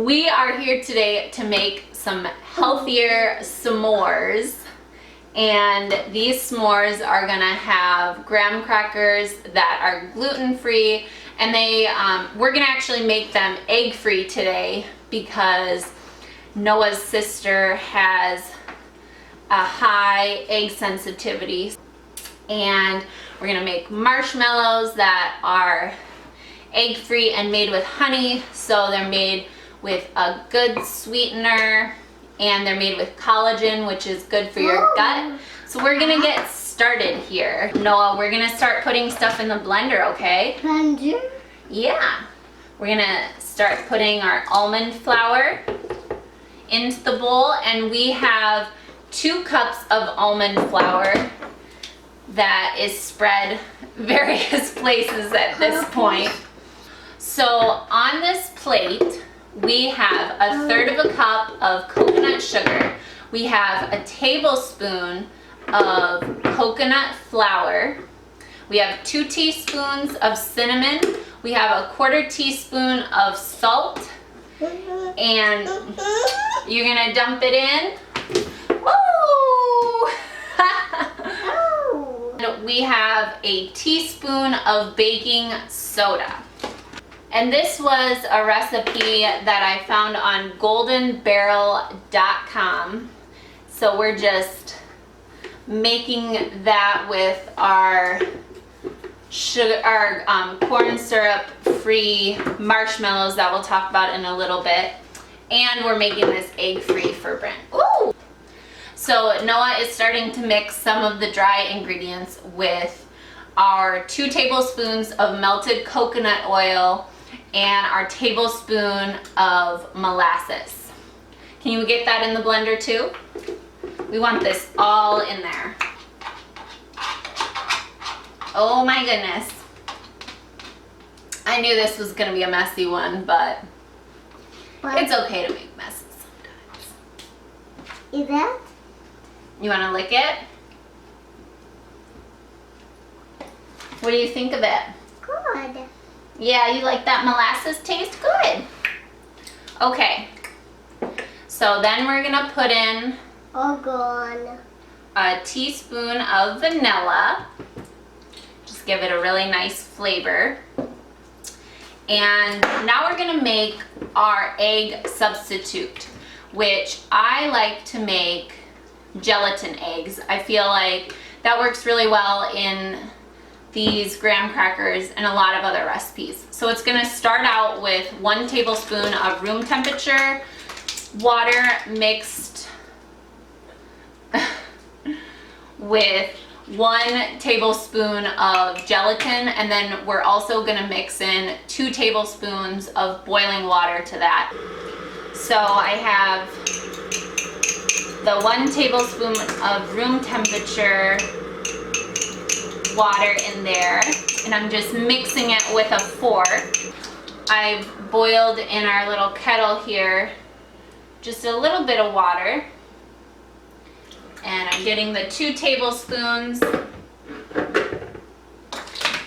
We are here today to make some healthier s'mores, and these s'mores are gonna have graham crackers that are gluten-free, and we're gonna actually make them egg-free today because Noah's sister has a high egg sensitivity, and we're gonna make marshmallows that are egg-free and made with honey, so they're made with a good sweetener, and they're made with collagen, which is good for your gut. So we're gonna get started here. Noah, we're gonna start putting stuff in the blender, okay? Blender? Yeah. We're gonna start putting our almond flour into the bowl, and we have 2 cups of almond flour that is spread various places at this point. So on this plate, we have 1/3 of a cup of coconut sugar. We have a tablespoon of coconut flour. We have 2 teaspoons of cinnamon. We have a 1/4 teaspoon of salt. And you're gonna dump it in. Woo! We have a teaspoon of baking soda. And this was a recipe that I found on goldenbarrel.com. So we're just making that with our sugar, corn syrup free marshmallows that we'll talk about in a little bit. And we're making this egg free for Brent. Ooh! So Noah is starting to mix some of the dry ingredients with our 2 tablespoons of melted coconut oil and our tablespoon of molasses. Can you get that in the blender too? We want this all in there. Oh my goodness. I knew this was gonna be a messy one, but it's okay to make messes sometimes. Is that? You wanna lick it? What do you think of it? Good. Yeah, you like that molasses taste? Good. Okay. So then we're gonna put in a teaspoon of vanilla. Just give it a really nice flavor. And now we're gonna make our egg substitute, which I like to make gelatin eggs. I feel like that works really well in these graham crackers and a lot of other recipes. So it's gonna start out with 1 tablespoon of room temperature water mixed with 1 tablespoon of gelatin, and then we're also gonna mix in 2 tablespoons of boiling water to that. So I have the 1 tablespoon of room temperature water in there, and I'm just mixing it with a fork. I've boiled in our little kettle here just a little bit of water, and I'm getting the 2 tablespoons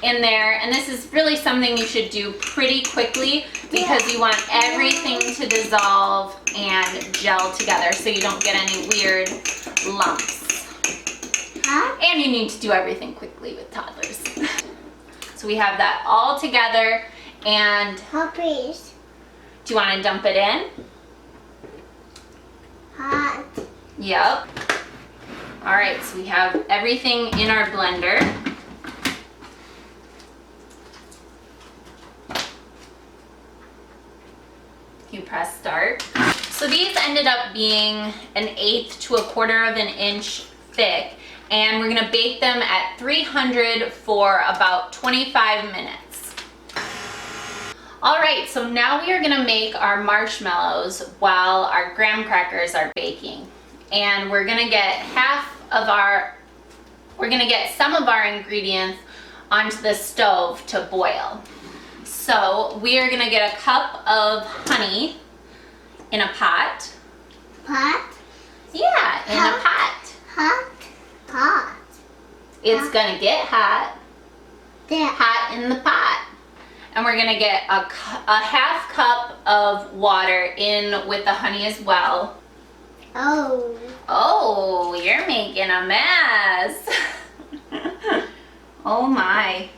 in there, and this is really something you should do pretty quickly because you want everything to dissolve and gel together so you don't get any weird lumps. And you need to do everything quickly with toddlers. So we have that all together, and Please. do you want to dump it in? Hot. Yep. All right, so we have everything in our blender. You press start. So these ended up being 1/8 to 1/4 of an inch thick, and we're gonna bake them at 300 for about 25 minutes. All right, so now we are gonna make our marshmallows while our graham crackers are baking. And we're gonna get some of our ingredients onto the stove to boil. So we are gonna get a cup of honey in a pot. Pot? Yeah, in a pot. Hot. It's gonna get hot. There. Hot in the pot. And we're gonna get a half cup of water in with the honey as well. Oh. Oh, you're making a mess. Oh my.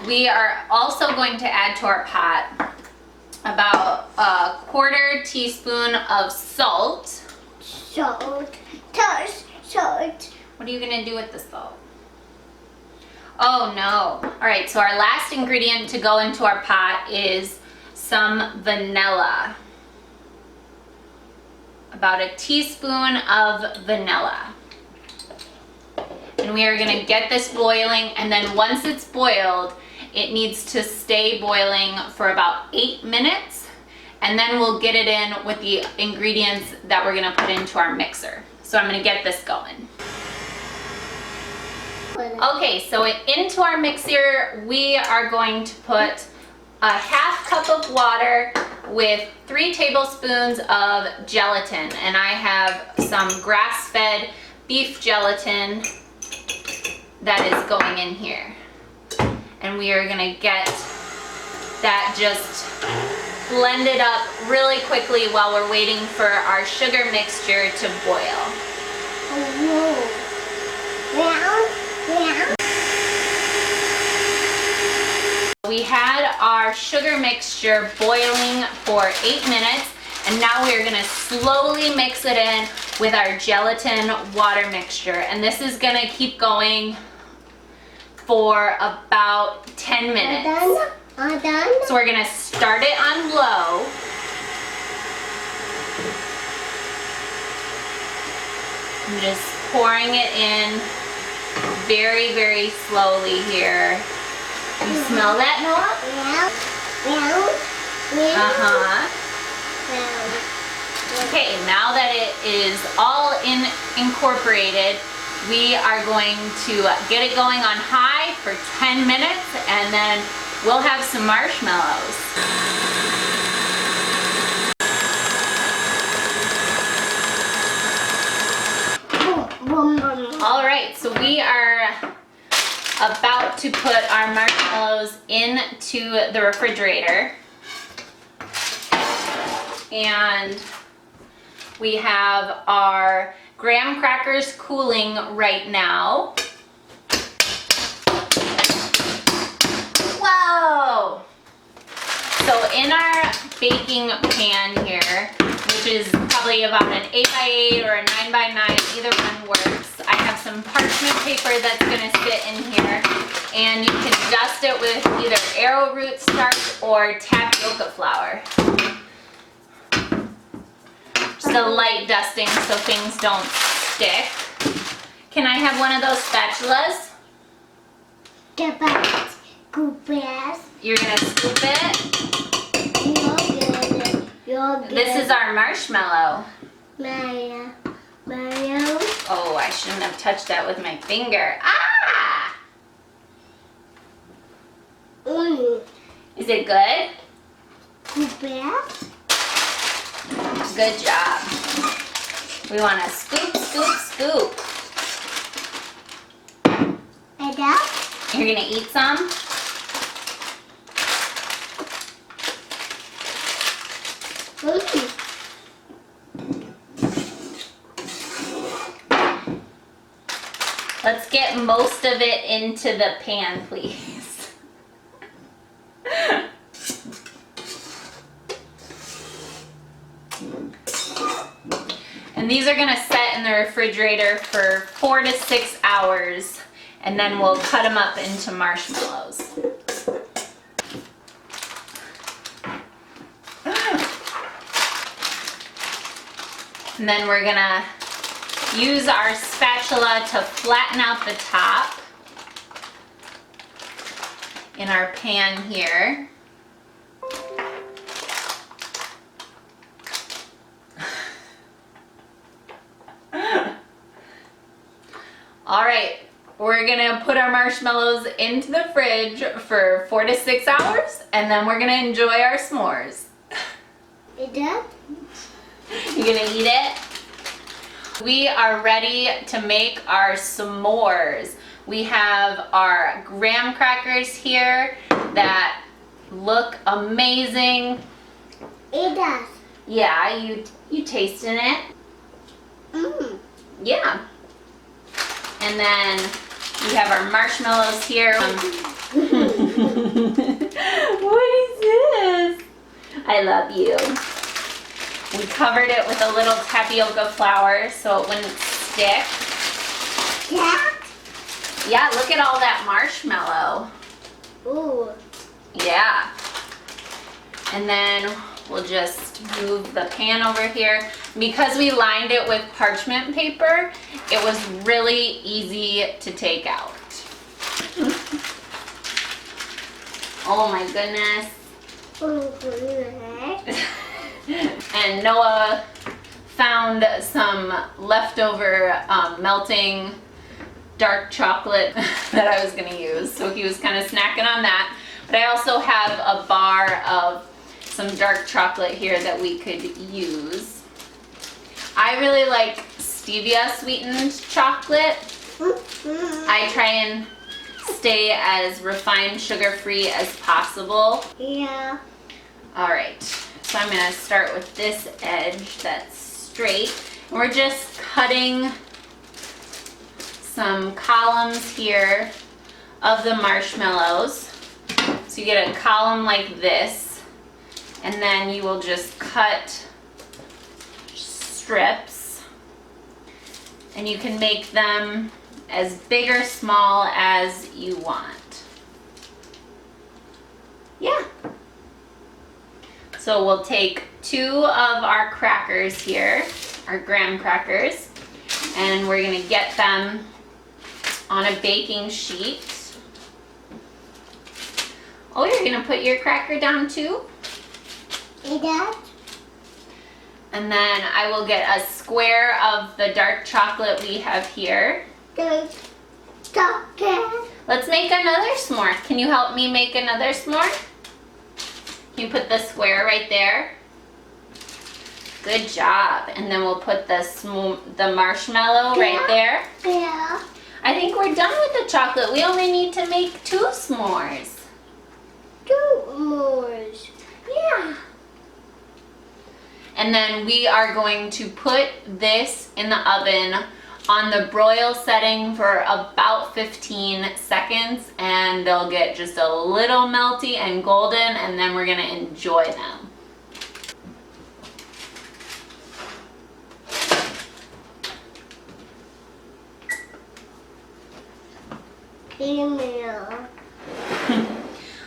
We are also going to add to our pot about a 1/4 teaspoon of salt. Salt. Salt. What are you gonna do with the salt? Oh no. All right, so our last ingredient to go into our pot is some vanilla. About a teaspoon of vanilla. And we are gonna get this boiling, and then once it's boiled, it needs to stay boiling for about 8 minutes, and then we'll get it in with the ingredients that we're gonna put into our mixer. So I'm gonna get this going. Okay, so into our mixer, we are going to put a half cup of water with 3 tablespoons of gelatin. And I have some grass-fed beef gelatin that is going in here. And we are gonna get that just blended up really quickly while we're waiting for our sugar mixture to boil. We had our sugar mixture boiling for 8 minutes, and now we are gonna slowly mix it in with our gelatin water mixture. And this is gonna keep going for about 10 minutes. Done. So we're gonna start it on low. I'm just pouring it in very, very slowly here. You smell that, Noah? Uh-huh. Okay, now that it is all incorporated, we are going to get it going on high for 10 minutes, and then we'll have some marshmallows. All right, so we are about to put our marshmallows into the refrigerator. And we have our graham crackers cooling right now. Whoa! So in our baking pan here, which is probably about an 8x8 or a 9x9, either one works. I have some parchment paper that's gonna sit in here, and you can dust it with either arrowroot starch or tapioca flour. Just a light dusting so things don't stick. Can I have one of those spatulas? You're gonna scoop it? This is our marshmallow. Mario. Oh, I shouldn't have touched that with my finger. Ah! Is it good? Good job. We want to scoop, scoop, scoop. You're gonna eat some? Let's get most of it into the pan, please. And these are gonna set in the refrigerator for 4 to 6 hours, and then we'll cut them up into marshmallows. And then we're gonna use our spatula to flatten out the top in our pan here. All right, we're gonna put our marshmallows into the fridge for 4 to 6 hours, and then we're gonna enjoy our s'mores. Is that? You gonna eat it? We are ready to make our s'mores. We have our graham crackers here that look amazing. It does. Yeah, you tasting it? Mmm. Yeah. And then we have our marshmallows here. What is this? I love you. We covered it with a little tapioca flour so it wouldn't stick. Cat? Yeah, look at all that marshmallow. Ooh. Yeah. And then we'll just move the pan over here. Because we lined it with parchment paper, it was really easy to take out. Oh my goodness. Oh, goodness. And Noah found some leftover melting dark chocolate that I was gonna use. So he was kind of snacking on that. But I also have a bar of some dark chocolate here that we could use. I really like stevia sweetened chocolate. I try and stay as refined sugar-free as possible. Yeah. All right, so I'm gonna start with this edge that's straight. We're just cutting some columns here of the marshmallows. So you get a column like this, and then you will just cut strips, and you can make them as big or small as you want. Yeah. So we'll take 2 of our crackers here, our graham crackers, and we're gonna get them on a baking sheet. Oh, you're gonna put your cracker down too? It does. And then I will get a square of the dark chocolate we have here. The chocolate. Let's make another s'more. Can you help me make another s'more? Can you put the square right there? Good job. And then we'll put the marshmallow right there. Yeah. I think we're done with the chocolate. We only need to make 2 s'mores. 2 more. Yeah. And then we are going to put this in the oven on the broil setting for about 15 seconds, and they'll get just a little melty and golden, and then we're gonna enjoy them. Email.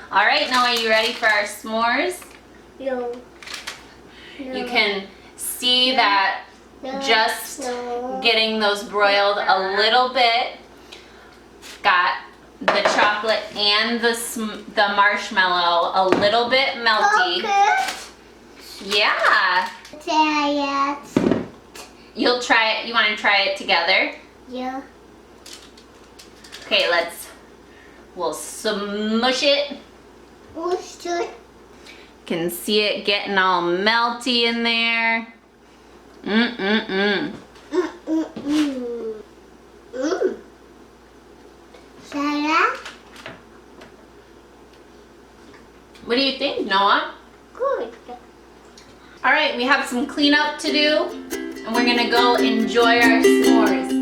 All right, Noah, you ready for our s'mores? No. You can see that No. just No. getting those broiled a little bit got the chocolate and the marshmallow a little bit melty. Yeah. Try it. You'll try it. You want to try it together? Yeah. Okay, we'll smush it. Oh, shoot. Can see it getting all melty in there. Mm-mm-mm. Mm-mm-mm. Mm. Sarah? What do you think, Noah? Good. All right, we have some cleanup to do, and we're gonna go enjoy our s'mores.